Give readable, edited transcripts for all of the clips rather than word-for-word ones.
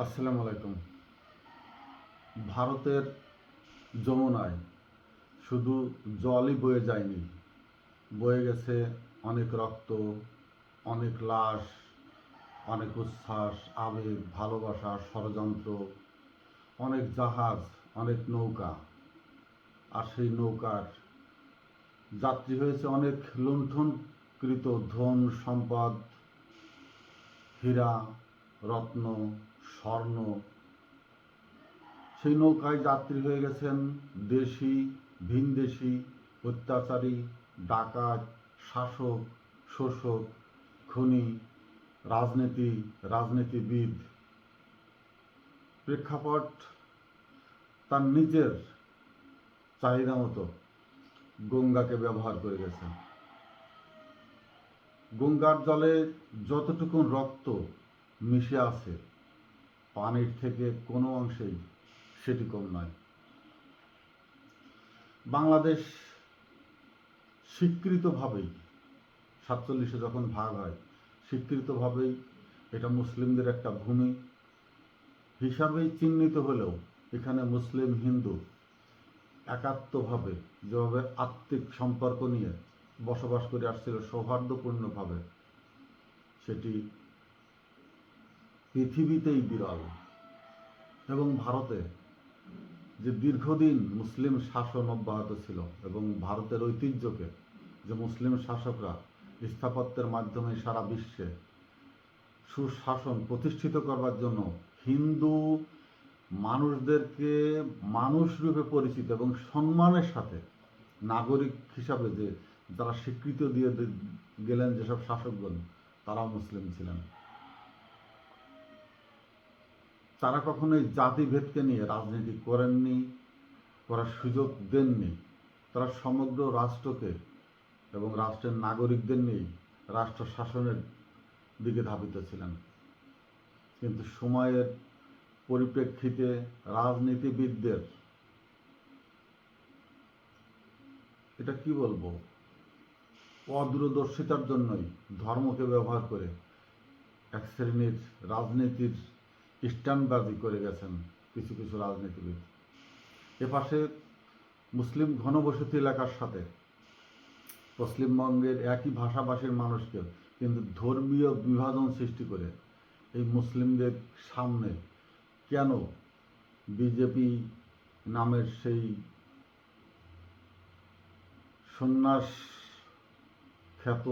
আসসালামু আলাইকুম। ভারতের যমুনায় শুধু জলই বয়ে যায়নি, বয়ে গেছে অনেক রক্ত, অনেক লাশ, অনেক উচ্ছ্বাস, আবেগ, ভালোবাসা, ষড়যন্ত্র, অনেক জাহাজ, অনেক নৌকা। আর সেই নৌকার যাত্রী হয়েছে অনেক লুণ্ঠনকৃত ধন সম্পদ, হীরা, রত্ন, স্বর্ণ। সেই নৌকায় যাত্রী হয়ে গেছেন দেশি, ভিনদেশি, অত্যাচারী, ডাকাত, শাসক, শোষক, খুনি, রাজনীতিবিদ। প্রেক্ষাপট তার নিজের চাহিদা মতো গঙ্গাকে ব্যবহার করে গেছেন। গঙ্গার জলে যতটুকু রক্ত মিশে আছে, পানির থেকে কোনো অংশেই সেটি কম নয়। বাংলাদেশ স্বীকৃতভাবেই 47-এ যখন ভাগ হয়, স্বীকৃতভাবেই এটা মুসলিমদের একটা ভূমি হিসাবেই চিহ্নিত হলেও এখানে মুসলিম হিন্দু একাত্মভাবে যেভাবে আত্মিক সম্পর্ক নিয়ে বসবাস করে আসছিল সৌহার্দ্যপূর্ণভাবে, সেটি পৃথিবীতেই বিরল। এবং ভারতে যে দীর্ঘদিন মুসলিম শাসন অব্যাহত ছিল এবং ভারতের ঐতিহ্যকে যে মুসলিম শাসকরা স্থাপত্যের মাধ্যমে সারা বিশ্বে সুশাসন প্রতিষ্ঠিত করবার জন্য হিন্দু মানুষদেরকে মানুষ রূপে পরিচিত এবং সম্মানের সাথে নাগরিক হিসাবে যে যারা স্বীকৃতি দিয়ে গেলেন, যেসব শাসকগণ তারাও মুসলিম ছিলেন। তারা কখনোই জাতিভেদকে নিয়ে রাজনীতি করেননি, করার সুযোগ দেননি। তারা সমগ্র রাষ্ট্রকে এবং রাষ্ট্রের নাগরিকদের নিয়েই রাষ্ট্র শাসনের দিকে ধাবিত ছিলেন। কিন্তু সময়ের পরিপ্রেক্ষিতে রাজনীতিবিদদের এটা কি বলবো, অদূরদর্শিতার জন্যই ধর্মকে ব্যবহার করে এক শ্রেণীর রাজনীতির স্ট্যান্ডবাজি করে গেছেন কিছু কিছু রাজনীতিবিদ। এপাশে মুসলিম ঘনবসতি এলাকার সাথে পশ্চিমবঙ্গের একই ভাষাভাষীর মানুষকে কিন্তু ধর্মীয় বিভাজন সৃষ্টি করে এই মুসলিমদের সামনে কেন বিজেপি নামের সেই সন্ন্যাস খ্যাত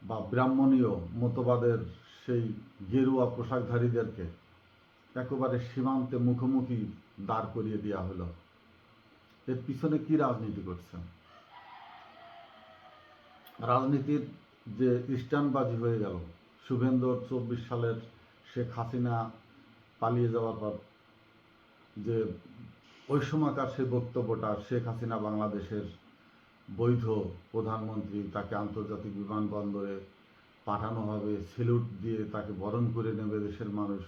বা ব্রাহ্মণীয় মতবাদের সেই গেরুয়া পোশাকধারীদেরকে একেবারে সীমান্তে মুখোমুখি দাঁড় করিয়ে দেওয়া হলো? এর পিছনে কি রাজনীতি করছেন? রাজনীতির যে স্ট্যান্ডবাজি হয়ে গেল, শুভেন্দু 24 সালের শেখ হাসিনা পালিয়ে যাওয়ার পর যে ওই সময়কার সেই বক্তব্যটা, শেখ হাসিনা বাংলাদেশের বৈধ প্রধানমন্ত্রী, তাকে আন্তর্জাতিক বিমানবন্দরে পাঠানো হবে, সেলুট দিয়ে তাকে বরণ করে নেবে দেশের মানুষ।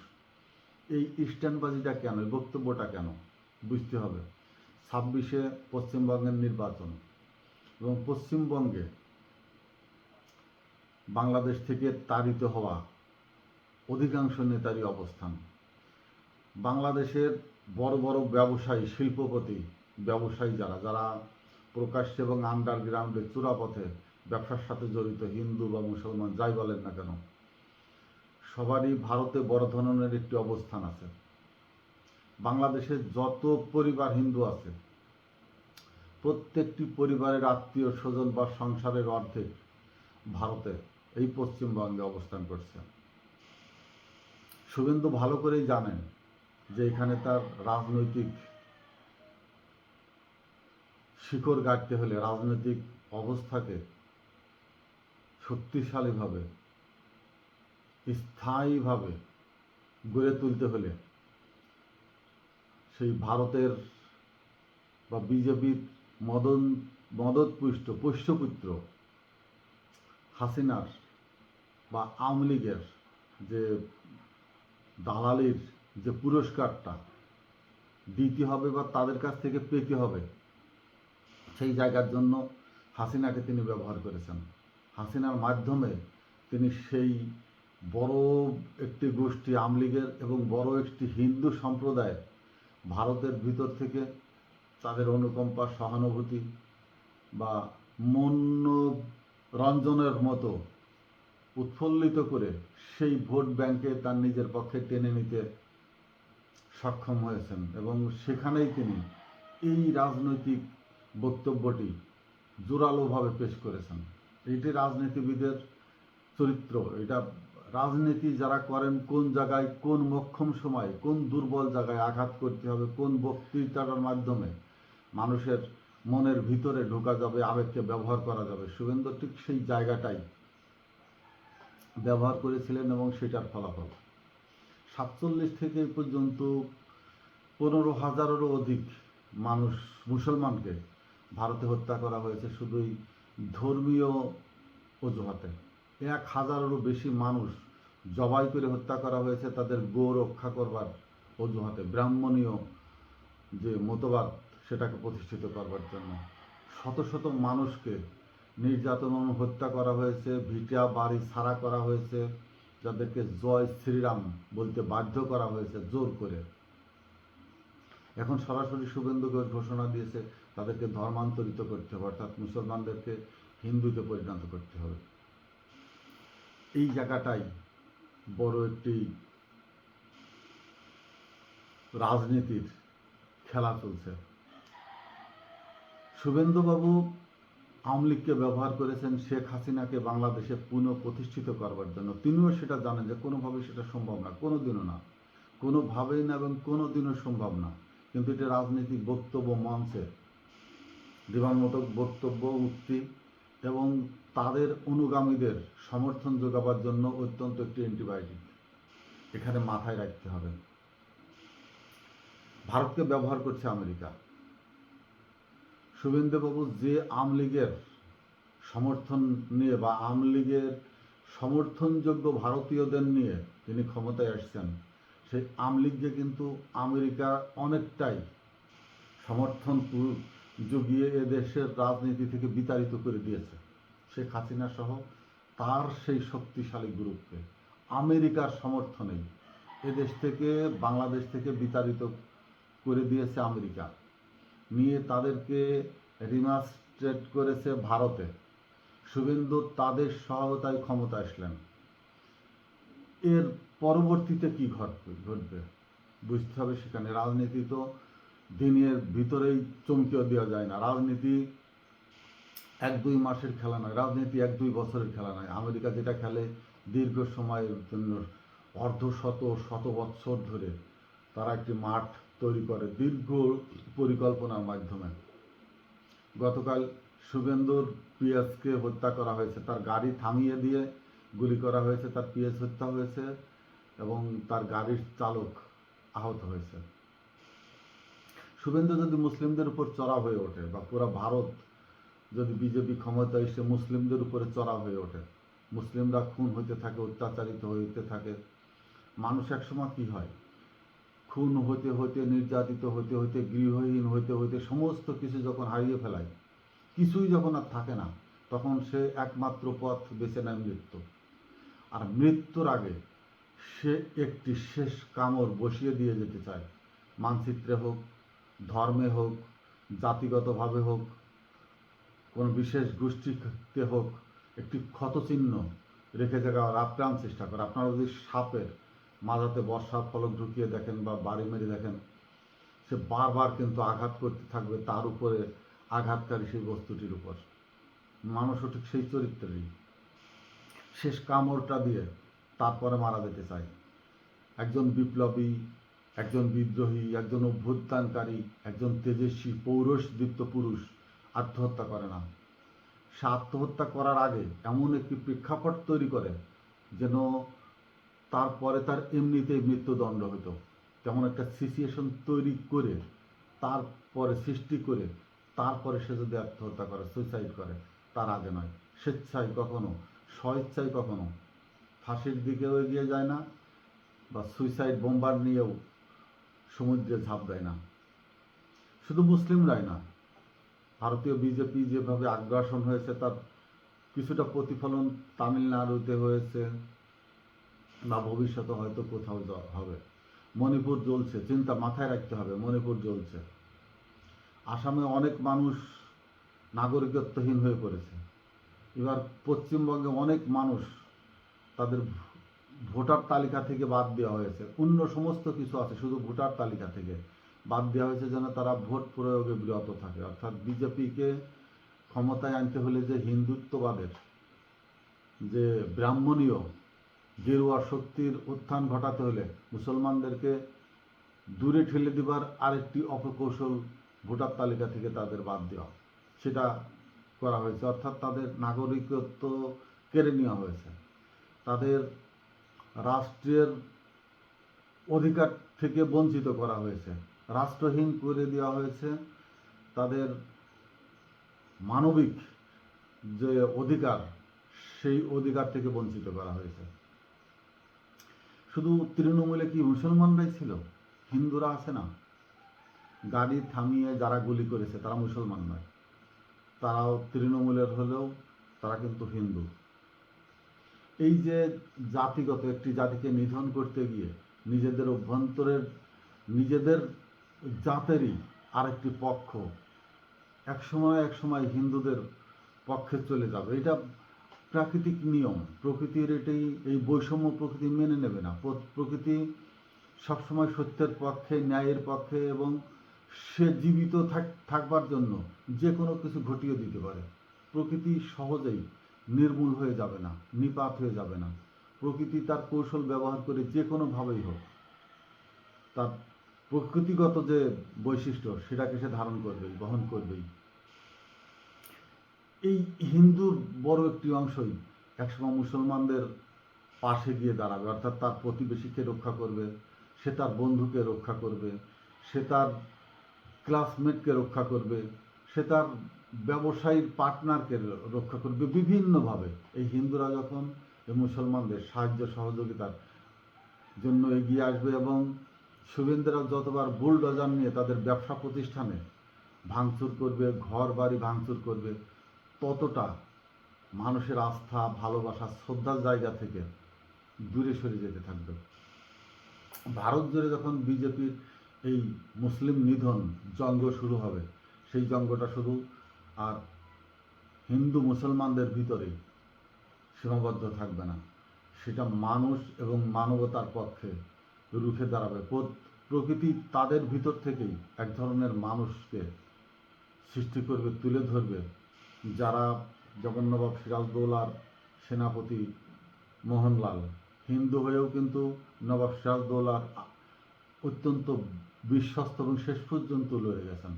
এই স্ট্যান্ডবাজিটা কেন, এই বক্তব্যটা কেন? বুঝতে হবে 26-এ পশ্চিমবঙ্গের নির্বাচন এবং পশ্চিমবঙ্গে বাংলাদেশ থেকে তাড়িত হওয়া অধিকাংশ নেতারই অবস্থান। বাংলাদেশের বড় বড় ব্যবসায়ী, শিল্পপতি, ব্যবসায়ী যারা যারা প্রকাশ্যে এবং আন্ডারগ্রাউন্ডে চূড়াপথে ব্যবসার সাথে জড়িত, হিন্দু বা মুসলমান যাই বলেন না কেন, সবারই ভারতে বড় ধরনের একটি অবস্থান আছে। বাংলাদেশের যত পরিবার হিন্দু আছে, প্রত্যেকটি পরিবারের আত্মীয় স্বজন বা সংসারের অর্ধেক ভারতে এই পশ্চিমবঙ্গে অবস্থান করছে। শুভেন্দু ভালো করেই জানেন যে এখানে তার রাজনৈতিক শিকড় গাড়তে হলে, রাজনৈতিক অবস্থাকে শক্তিশালীভাবে স্থায়ীভাবে গড়ে তুলতে হলে সেই ভারতের বা বিজেপির মদতপুষ্ট পোষ্যপুত্র হাসিনার বা আওয়ামী লীগের যে দালালির যে পুরস্কারটা দিতে হবে বা তাদের কাছ থেকে পেতে হবে, সেই জায়গার জন্য হাসিনাকে তিনি ব্যবহার করেছেন। হাসিনার মাধ্যমে তিনি সেই বড় একটি গোষ্ঠী আমলীগের এবং বড় একটি হিন্দু সম্প্রদায়ের ভারতের ভিতর থেকে তাদের অনুকম্পা, সহানুভূতি বা মনোরঞ্জনের মতো উৎফুল্লিত করে সেই ভোট ব্যাংকে তার নিজের পক্ষে টেনে নিতে সক্ষম হয়েছেন এবং সেখানেই তিনি এই রাজনৈতিক বক্তব্যটি জোরালোভাবে পেশ করেছেন। এটি রাজনীতিবিদের চরিত্র। এটা রাজনীতি যারা করেন কোন জায়গায়, কোন মোক্ষম সময়ে, কোন দুর্বল জায়গায় আঘাত করতে হবে, কোন বক্তৃতার মাধ্যমে মানুষের মনের ভিতরে ঢোকা যাবে, আবেগকে ব্যবহার করা যাবে, শুভেন্দু ঠিক সেই জায়গাটাই ব্যবহার করেছিলেন এবং সেটার ফলাফল 47 থেকে এই পর্যন্ত 15,000-এরও অধিক মানুষ, মুসলমানকে ভারতে হত্যা করা হয়েছে শুধুই ধর্মীয় অজুহাতে। 1,000-এরও বেশি মানুষ জবাই করে হত্যা করা হয়েছে তাদের গো রক্ষা করবার অজুহাতে, ব্রাহ্মণীয় যে মতবাদ সেটাকে প্রতিষ্ঠিত করবার জন্য। শত শত মানুষকে নির্যাতন ও হত্যা করা হয়েছে, ভিটা বাড়ি ছাড়া করা হয়েছে, যাদেরকে জয় শ্রীরাম বলতে বাধ্য করা হয়েছে জোর করে। এখন সরাসরি শুভেন্দু ঘোষ ঘোষণা দিয়েছে তাদেরকে ধর্মান্তরিত করতে হবে, অর্থাৎ মুসলমানদেরকে হিন্দুতে পরিণত করতে হবে। এই জায়গাটাই বড় একটি রাজনীতির খেলা চলছে। শুভেন্দুবাবু আওয়ামী লীগকে ব্যবহার করেছেন শেখ হাসিনাকে বাংলাদেশে পুনঃ প্রতিষ্ঠিত করবার জন্য। তিনিও সেটা জানেন যে কোনোভাবেই সেটা সম্ভব না, কোনোদিনও না, কোনোভাবেই না এবং কোনোদিনও সম্ভব না। কিন্তু এটা রাজনৈতিক বক্তব্য মঞ্চে দিবানমূলক বক্তব্য, উক্তি এবং তাদের অনুগামীদের সমর্থন যোগাবার জন্য অত্যন্ত একটি অ্যান্টিবায়োটিক এখানে মাথায় রাখতে হবে। ভারতকে ব্যবহার করছে আমেরিকা। শুভেন্দুবাবু যে আওয়ামী লীগের সমর্থন নিয়ে বা আওয়ামী লীগের সমর্থনযোগ্য ভারতীয়দের নিয়ে তিনি ক্ষমতায় আসছেন, সেই আওয়ামী লীগকে কিন্তু আমেরিকা অনেকটাই সমর্থন জুগিয়ে এদেশের রাজনীতি থেকে বিতাড়িত করে দিয়েছে। শেখ হাসিনা সহ তার সেই শক্তিশালী গ্রুপকে আমেরিকার সমর্থনেই এদেশ থেকে, বাংলাদেশ থেকে বিতাড়িত করে দিয়েছে আমেরিকা, নিয়ে তাদেরকে রিমাস্ট্রেট করেছে ভারতে। শুভেন্দু তাদের সহায়তায় ক্ষমতা আসলেন। এর পরবর্তীতে কি ঘটবে বুঝতে হবে। সেখানে রাজনীতি তো দিনের ভিতরেই চমকেও দেওয়া যায় না। রাজনীতি 1-2 মাসের খেলা নয়, রাজনীতি 1-2 বছরের খেলা নয়। আমেরিকা যেটা খেলে দীর্ঘ সময়ের জন্য, শত বৎসর ধরে তারা একটি মাঠ তৈরি করে দীর্ঘ পরিকল্পনার মাধ্যমে। গতকাল শুভেন্দুর পিএসকে হত্যা করা হয়েছে, তার গাড়ি থামিয়ে দিয়ে গুলি করা হয়েছে, তার পিএস হত্যা হয়েছে এবং তার গাড়ির চালক আহত হয়েছে। শুভেন্দু যদি মুসলিমদের উপর চড়া হয়ে ওঠে বা পুরো ভারত যদি বিজেপি ক্ষমতা এসে মুসলিমদের উপরে চড়া হয়ে ওঠে, মুসলিমরা খুন হইতে থাকে, অত্যাচারিত হইতে থাকে, মানুষ একসময় কি হয়, খুন হইতে হইতে, নির্যাতিত হইতে হইতে, গৃহহীন হইতে হইতে সমস্ত কিছু যখন হারিয়ে ফেলায়, কিছুই যখন আর থাকে না, তখন সে একমাত্র পথ বেছে নেয় মৃত্যু। আর মৃত্যুর আগে সে একটি শেষ কামড় বসিয়ে দিয়ে যেতে চায়। মানচিত্রে হোক, ধর্মে হোক, জাতিগতভাবে হোক, কোনো বিশেষ গোষ্ঠীতে হোক, একটি ক্ষতচিহ্ন রেখে যাওয়ার আপ্রাণ চেষ্টা করে। আপনারা যদি সাপের মাথাতে বর্ষার ফলক ঢুকিয়ে দেখেন বা বাড়ি মেরে দেখেন, সে বারবার কিন্তু আঘাত করতে থাকবে তার উপরে, আঘাতকারী সেই বস্তুটির উপর। মানুষও ঠিক সেই চরিত্রেরই। শেষ কামড়টা দিয়ে তারপরে মারা যেতে চায়। একজন বিপ্লবী, একজন বিদ্রোহী, একজন অভ্যুত্থানকারী, একজন তেজস্বী পৌরুষদীপ্ত পুরুষ আত্মহত্যা করে না। সে আত্মহত্যা করার আগে এমন একটি প্রেক্ষাপট তৈরি করে যেন তারপরে তার এমনিতেই মৃত্যুদণ্ড হতো, তেমন একটা সিচুয়েশন তৈরি করে তারপরে সৃষ্টি করে তারপরে সে যদি আত্মহত্যা করে, সুইসাইড করে, তার আগে নয়। স্বেচ্ছায় কখনো, স্বইচ্ছায় কখনো ফাঁসির দিকেও এগিয়ে যায় না বা সুইসাইড বোম্বার নিয়েও সমুদ্রে ঝাঁপ দেয় না। শুধু মুসলিমরাই না, ভারতীয় বিজেপি যেভাবে আগ্রাসন হয়েছে তার কিছুটা প্রতিফলন তামিলনাড়ুতে হয়েছে, বা ভবিষ্যতে হয়তো কোথাও হবে। মণিপুর জ্বলছে, চিন্তা মাথায় রাখতে হবে, মণিপুর জ্বলছে। আসামে অনেক মানুষ নাগরিকত্বহীন হয়ে পড়েছে। এবার পশ্চিমবঙ্গে অনেক মানুষ তাদের ভোটার তালিকা থেকে বাদ দেওয়া হয়েছে। অন্য সমস্ত কিছু আছে, শুধু ভোটার তালিকা থেকে বাদ দেওয়া হয়েছে যেন তারা ভোট প্রয়োগে বিরত থাকে। অর্থাৎ বিজেপিকে ক্ষমতায় আনতে হলে যে হিন্দুত্ববাদের, যে ব্রাহ্মণীয় গেরুয়া শক্তির উত্থান ঘটাতে হলে মুসলমানদেরকে দূরে ঠেলে দেবার আরেকটি অপকৌশল ভোটার তালিকা থেকে তাদের বাদ দেওয়া, সেটা করা হয়েছে। অর্থাৎ তাদের নাগরিকত্ব কেড়ে নেওয়া হয়েছে, তাদের রাষ্ট্রের অধিকার থেকে বঞ্চিত করা হয়েছে, রাষ্ট্রহীন করে দেওয়া হয়েছে। তাদের মানবিক যে অধিকার, সেই অধিকার থেকে বঞ্চিত করা হয়েছে। শুধু তৃণমূলে কি মুসলমানরাই ছিল? হিন্দুরা আছে না? গাড়ি থামিয়ে যারা গুলি করেছে তারা মুসলমান নয়, তারাও তৃণমূলের হলেও তারা কিন্তু হিন্দু। এই যে জাতিগত একটি জাতিকে নিধন করতে গিয়ে নিজেদের অভ্যন্তরের, নিজেদের জাতেরই আরেকটি পক্ষ একসময় হিন্দুদের পক্ষে চলে যাবে, এটা প্রাকৃতিক নিয়ম। প্রকৃতির এটাই, এই বৈষম্য প্রকৃতি মেনে নেবে না। প্রকৃতি সবসময় সত্যের পক্ষে, ন্যায়ের পক্ষে, এবং সে জীবিত থাকবার জন্য যে কোনো কিছু ঘটিয়ে দিতে পারে। প্রকৃতি সহজেই নির্মূল হয়ে যাবে না, নিপাত হয়ে যাবে না। প্রকৃতি তার কৌশল ব্যবহার করে যে কোনোভাবেই হোক তার প্রকৃতিগত যে বৈশিষ্ট্য সেটাকে সে ধারণ করবেই, বহন করবেই। এই হিন্দুর বড় একটি অংশই একসময় মুসলমানদের পাশে গিয়ে দাঁড়াবে, অর্থাৎ তার প্রতিবেশীকে রক্ষা করবে, সে তার বন্ধুকে রক্ষা করবে, সে তার ক্লাসমেটকে রক্ষা করবে, সে তার ব্যবসায়ীর পার্টনারকে রক্ষা করবে বিভিন্নভাবে। এই হিন্দুরা যখন এই মুসলমানদের সাহায্য সহযোগিতার জন্য এগিয়ে আসবে, এবং শুভেন্দুরা যতবার বুলডোজার নিয়ে তাদের ব্যবসা প্রতিষ্ঠানে ভাঙচুর করবে, ঘর বাড়ি ভাঙচুর করবে, ততটা মানুষের আস্থা, ভালোবাসা, শ্রদ্ধার জায়গা থেকে দূরে সরে যেতে থাকবে। ভারত জুড়ে যখন বিজেপির এই মুসলিম নিধন জঙ্গ শুরু হবে, সেই জঙ্গটা শুধু আর হিন্দু মুসলমানদের ভিতরেই সীমাবদ্ধ থাকবে না, সেটা মানুষ এবং মানবতার পক্ষে রুখে দাঁড়াবে। প্রকৃতি তাদের ভিতর থেকেই এক ধরনের মানুষকে সৃষ্টি করবে, তুলে ধরবে, যারা যেমন নবাব সিরাজদৌলার সেনাপতি মোহনলাল হিন্দু হয়েও কিন্তু নবাব সিরাজদৌলার অত্যন্ত বিশ্বস্ত এবং শেষ পর্যন্ত লড়ে গেছেন।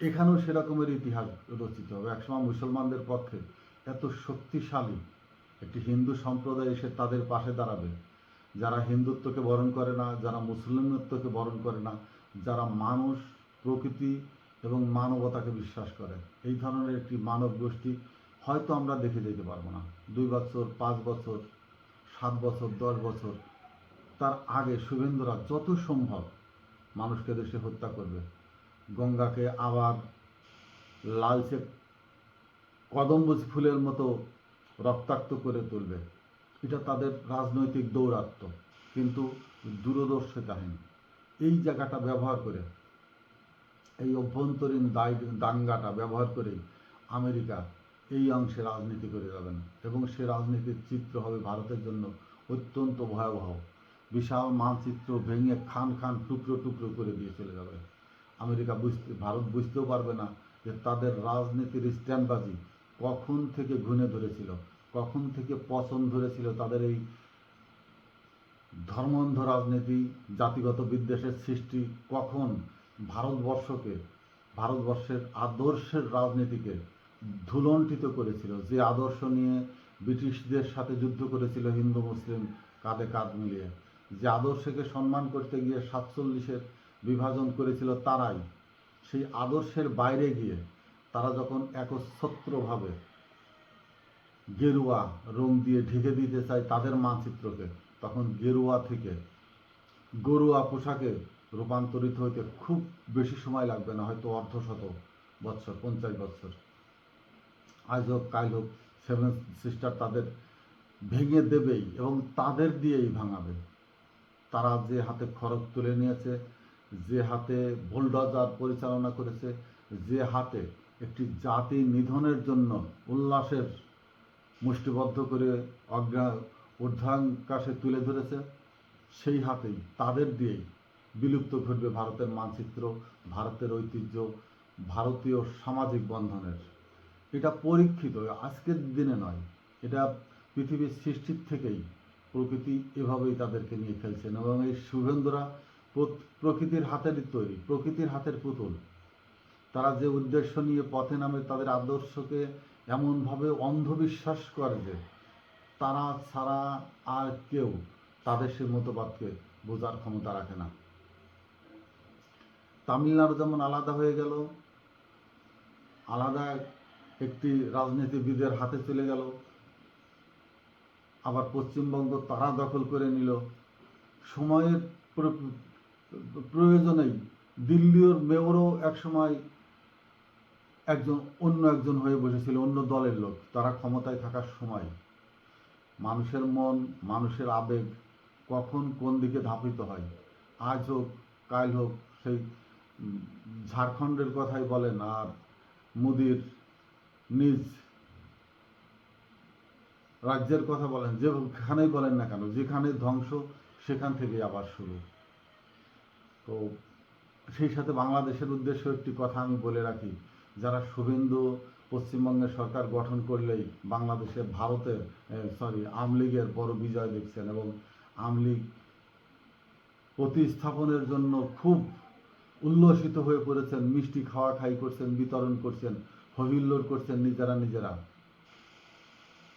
এখানেও সেরকমের ইতিহাস রচিত হবে। একসময় মুসলমানদের পক্ষে এত শক্তিশালী একটি হিন্দু সম্প্রদায় এসে তাদের পাশে দাঁড়াবে, যারা হিন্দুত্বকে বরণ করে না, যারা মুসলিমত্বকে বরণ করে না, যারা মানুষ, প্রকৃতি এবং মানবতাকে বিশ্বাস করে। এই ধরনের একটি মানব গোষ্ঠী হয়তো আমরা দেখে যেতে পারবো না 2 বছর, 5 বছর, 7 বছর, 10 বছর, তার আগে শুভেন্দুরা যত সম্ভব মানুষকে দেশে হত্যা করবে, গঙ্গাকে আবার লালচে কদম্বুজ ফুলের মতো রক্তাক্ত করে তুলবে। এটা তাদের রাজনৈতিক দৌরাত্ম্য, কিন্তু দূরদর্শী কাহিনী। এই জায়গাটা ব্যবহার করে, এই অভ্যন্তরীণ দাঙ্গাটা ব্যবহার করেই আমেরিকা এই অংশে রাজনীতি করে যাবেন, এবং সে রাজনীতির চিত্র হবে ভারতের জন্য অত্যন্ত ভয়াবহ। বিশাল মানচিত্র ভেঙে খান খান, টুকরো টুকরো করে দিয়ে চলে যাবে। ভারত বুঝতেও পারবে না যে তাদের রাজনীতির স্ট্যান্ডবাজি কখন থেকে ঘুণে ধরেছিল, কখন থেকে পছন্দ ধরেছিল। তাদের এই ধর্মান্ধ রাজনীতি, জাতিগত বিদ্বেষের সৃষ্টি কখন ভারতবর্ষের আদর্শের রাজনীতিকে ধুলণ্ঠিত করেছিল। যে আদর্শ নিয়ে ব্রিটিশদের সাথে যুদ্ধ করেছিল হিন্দু মুসলিম কাঁধে কাঁধ মিলিয়ে, যে আদর্শকে সম্মান করতে গিয়ে 47-এর বিভাজন করেছিল তারাই, সেই আদর্শের বাইরে গিয়ে তারা যখন একচ্ছত্রভাবে গেরুয়া রং দিয়ে ঢেকে দিতে চায় তাদের মানচিত্রকে, তখন গেরুয়া থেকে গরুয়া পোশাকে রূপান্তরিত হইতে খুব বেশি সময় লাগবে না, হয়তো 1/2 বছর, 50 বছর। আজ হোক কাল হোক 7 সিস্টার তাদের ভেঙে দেবেই এবং তাদের দিয়েই ভাঙাবে। তারা যে হাতে খড়গ তুলে নিয়েছে, যে হাতে বুলডোজার পরিচালনা করেছে, যে হাতে একটি জাতি নিধনের জন্য উল্লাসের মুষ্টিবদ্ধ করে ঊর্ধ্বাকাশে তুলে ধরেছে, সেই হাতেই তাদের দিয়েই বিলুপ্ত ঘটবে ভারতের মানচিত্র, ভারতের ঐতিহ্য, ভারতীয় সামাজিক বন্ধনের। এটা পরীক্ষিত, আজকের দিনে নয়, এটা পৃথিবীর সৃষ্টির থেকেই প্রকৃতি এভাবেই তাদেরকে নিয়ে খেলছেন এবং এই শুভেন্দুরা প্রকৃতির হাতেরই তৈরি, প্রকৃতির হাতের পুতুল। তারা যে উদ্দেশ্য নিয়ে পথে নামে, তাদের আদর্শকে এমনভাবে অন্ধবিশ্বাস করে যে তারা ছাড়া আর কেউ তাদের সে মতবাদকে বোঝার ক্ষমতা রাখে না। তামিলনাড়ু যেমন আলাদা হয়ে গেল, আলাদা একটি রাজনীতিবিদের হাতে চলে গেল, আবার পশ্চিমবঙ্গ তারা দখল করে নিল। সময়ের প্রয়োজনেই দিল্লির মেয়রও একসময় অন্য একজন হয়ে বসেছিল, অন্য দলের লোক। তারা ক্ষমতায় থাকার সময় মানুষের মন, মানুষের আবেগ কখন কোন দিকে ধাবিত হয়, আজ হোক কাল হোক, সেই ঝাড়খণ্ডের কথাই বলেন আর মোদির নিজ রাজ্যের কথা বলেন, যেখানেই বলেন না কেন, যেখানে ধ্বংস সেখান থেকে আবার শুরু। তো সেই সাথে বাংলাদেশের উদ্দেশ্য একটি কথা আমি বলে রাখি, যারা শুভেন্দু পশ্চিমবঙ্গের সরকার গঠন করলেই বাংলাদেশে আওয়ামী লীগের বড় বিজয় দেখছেন এবং আওয়ামী লীগ প্রতিস্থাপনের জন্য খুব উল্লসিত হয়ে পড়েছেন, মিষ্টি খাওয়া খাই করছেন, বিতরণ করছেন, হইহুল্লোড় করছেন নিজেরা।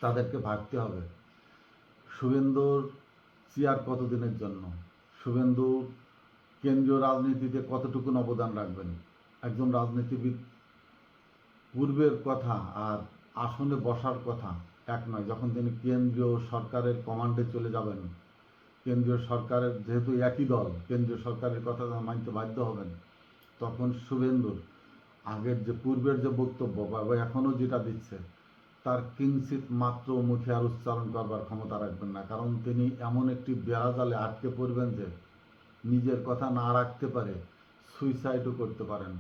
তাদেরকে ভাবতে হবে শুভেন্দুর চেয়ার কতদিনের জন্য, শুভেন্দু কেন্দ্রীয় রাজনীতিতে কতটুকু অবদান রাখবেন। একজন রাজনীতিবিদ পূর্বের কথা আর আসনে বসার কথা এক নয়। যখন তিনি কেন্দ্রীয় সরকারের কমান্ডে চলে যাবেন, কেন্দ্রীয় সরকারের যেহেতু একই দল, কেন্দ্রীয় সরকারের কথা মানতে বাধ্য হবেন, তখন শুভেন্দুর আগের যে পূর্বের যে বক্তব্য বা এখনও যেটা দিচ্ছে, তার কিঞ্চিত মাত্র মুখে আর উচ্চারণ করবার ক্ষমতা রাখবেন না। কারণ তিনি এমন একটি বেড়াজালে আটকে পড়বেন যে নিজের কথা না রাখতে পারে সুইসাইডও করতে পারেন।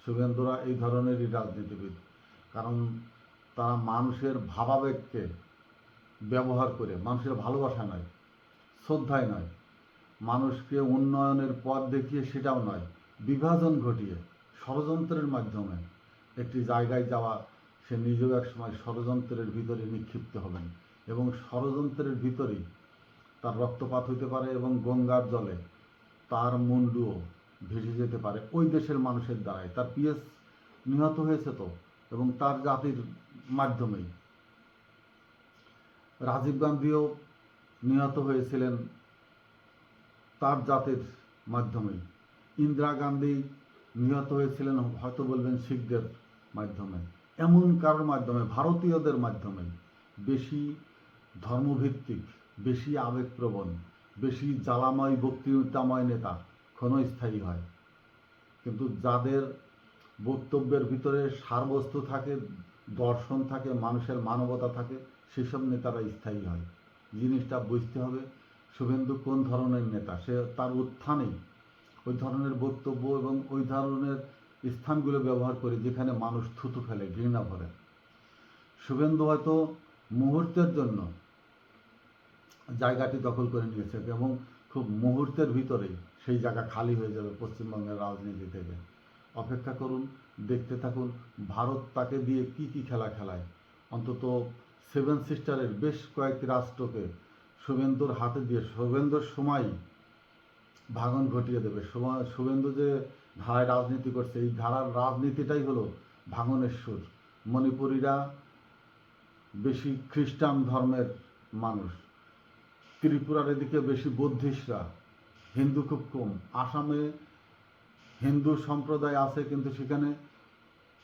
শুভেন্দুরা এই ধরনেরই রাজনীতিবিদ, কারণ তারা মানুষের ভাবাবেগকে ব্যবহার করে, মানুষের ভালোবাসা নয়, শ্রদ্ধায় নয়, মানুষকে উন্নয়নের পথ দেখিয়ে সেটাও নয়, বিভাজন ঘটিয়ে ষড়যন্ত্রের মাধ্যমে একটি জায়গায় যাওয়া, সে নিজেও একসময় ষড়যন্ত্রের ভিতরে নিক্ষিপ্ত হবেন এবং ষড়যন্ত্রের ভিতরেই তার রক্তপাত হইতে পারে এবং গঙ্গার জলে তার মুন্ডুও ভেসে যেতে পারে ওই দেশের মানুষের দ্বারাই। তার পিএস নিহত হয়েছে তো, এবং তার জাতির মাধ্যমেই। রাজীব গান্ধীও নিহত হয়েছিলেন তার জাতির মাধ্যমেই। ইন্দিরা গান্ধী নিহত হয়েছিলেন হয়তো বলবেন শিখদের মাধ্যমে। এমন কারোর মাধ্যমে, ভারতীয়দের মাধ্যমে। বেশি ধর্মভিত্তিক, বেশি আবেগপ্রবণ, বেশি জ্বালাময় বক্তৃতাময় নেতা ক্ষণস্থায়ী হয়, কিন্তু যাদের বক্তব্যের ভিতরে সারবস্তু থাকে, দর্শন থাকে, মানুষের মানবতা থাকে, সেসব নেতারা স্থায়ী হয়। জিনিসটা বুঝতে হবে শুভেন্দু কোন ধরনের নেতা। সে তার উত্থানেই ওই ধরনের বক্তব্য এবং ওই ধরনের স্থানগুলো ব্যবহার করে যেখানে মানুষ থুতু ফেলে, ঘৃণা ভরে। শুভেন্দু হয়তো মুহূর্তের জন্য জায়গাটি দখল করে নিয়েছে এবং খুব মুহূর্তের ভিতরেই সেই জায়গা খালি হয়ে যাবে পশ্চিমবঙ্গের রাজনীতি থেকে। অপেক্ষা করুন, দেখতে থাকুন ভারত তাকে দিয়ে কি খেলা খেলায়। অন্তত সেভেন সিস্টারের বেশ কয়েকটি রাষ্ট্রকে শুভেন্দুর হাতে দিয়ে শুভেন্দুর সময় ভাঙন ঘটিয়ে দেবে। শুভেন্দু যে ধারায় রাজনীতি করছে, এই ধারার রাজনীতিটাই হলো ভাঙনের সুর। মণিপুরীরা বেশি খ্রিস্টান ধর্মের মানুষ, ত্রিপুরার এদিকে বেশি বৌদ্ধিস্টরা, হিন্দু খুব কম। আসামে হিন্দু সম্প্রদায় আছে, কিন্তু সেখানে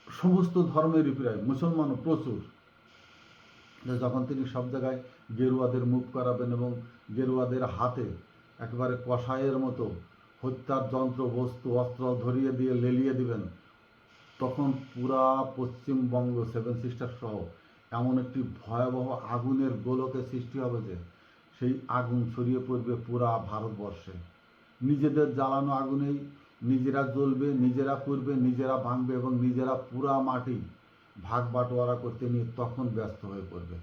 সমস্ত ধর্মেরই প্রায়, মুসলমানও প্রচুর। যখন তিনি সব জায়গায় গেরুয়াদের মুখ করাবেন এবং গেরুয়াদের হাতে একেবারে কষায়ের মতো হত্যার যন্ত্র বস্তু অস্ত্র ধরিয়ে দিয়ে লেলিয়ে দিবেন, তখন পুরা পশ্চিমবঙ্গ সেভেন সিস্টার সহ এমন একটি ভয়াবহ আগুনের গোলকের সৃষ্টি হবে যে সেই আগুন ছড়িয়ে পড়বে পুরা ভারতবর্ষে। নিজেদের জ্বালানো আগুনেই নিজেরা জ্বলবে, নিজেরা করবে, নিজেরা ভাঙবে এবং নিজেরা পুরা মাটি ভাগ বাটোয়ারা করতে নিয়ে তখন ব্যস্ত হয়ে পড়বে,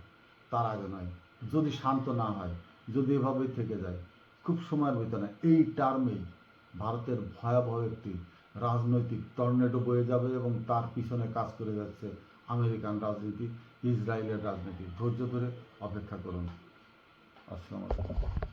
তার আগে নয়। যদি শান্ত না হয়, যদি এভাবেই থেকে যায়, খুব সময়ের ভিতরে এই টার্মেই ভারতের ভয়াবহ একটি রাজনৈতিক টর্নেডো বয়ে যাবে এবং তার পিছনে কাজ করে যাচ্ছে আমেরিকান রাজনীতি, ইসরায়েলের রাজনীতি। ধৈর্য ধরে অপেক্ষা করুন। আসসালামু আলাইকুম।